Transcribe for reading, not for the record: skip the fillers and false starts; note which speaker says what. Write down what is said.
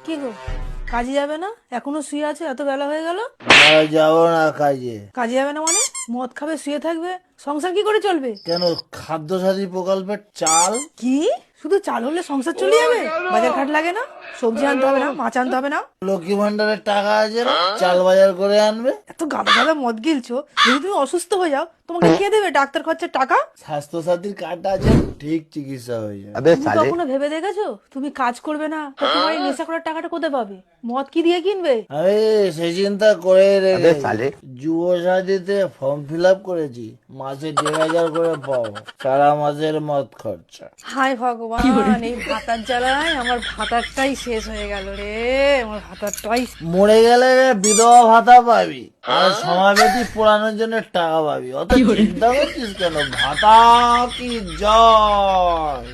Speaker 1: কি গো, কাজে যাবে না? এখনো শুয়ে আছে, এত বেলা হয়ে গেল।
Speaker 2: যাবো না কাজে।
Speaker 1: কাজে যাবে না মানে? মদ খাবে, শুয়ে থাকবে, সংসার কি করে চলবে?
Speaker 2: কেন, খাদ্য সাথী প্রকল্পের চাল?
Speaker 1: কি, শুধু চাল হলে সংসার চলে যাবে? বাজার ঘাট লাগে না? সবজি আনতে হবে না? মাছ আনতে হবে না?
Speaker 2: লক্ষ্মী ভান্ডারের টাকা আছে না, চাল বাজার করে আনবে।
Speaker 1: এত গাদা গাদা মদ গিলছো, যদি তুমি অসুস্থ হয়ে যাও তোমাকে কে দেবে ডাক্তার খরচার টাকা?
Speaker 2: স্বাস্থ্য সাথীর কার্ড আছে, ঠিক চিকিৎসা হয়ে যাবে।
Speaker 1: তুমি কখনো ভেবে দেখেছো তুমি কাজ করবে না তো তোমার এই নেশা করার টাকাটা কোথায় পাবে? মদ কি দিয়ে কিনবে?
Speaker 2: আরে সে চিন্তা করে রেখে যুব সাথীতে ফর্ম ফিল আপ করেছি, মাসে 1,500 করে পাবো, সারা মাসের মদ খরচা।
Speaker 1: হায় ভগবান, এই ভাতার জ্বালায় আমার ভাতারটাই শেষ হয়ে গেল রে। আমার ভাতারটাই
Speaker 2: মরে গেলে বিধবা ভাতা পাবি, আর সমাবেতি পোড়ানোর জন্য টাকা পাবি। অত চিন্তা করছিস কেন? ভাতা কি জয়।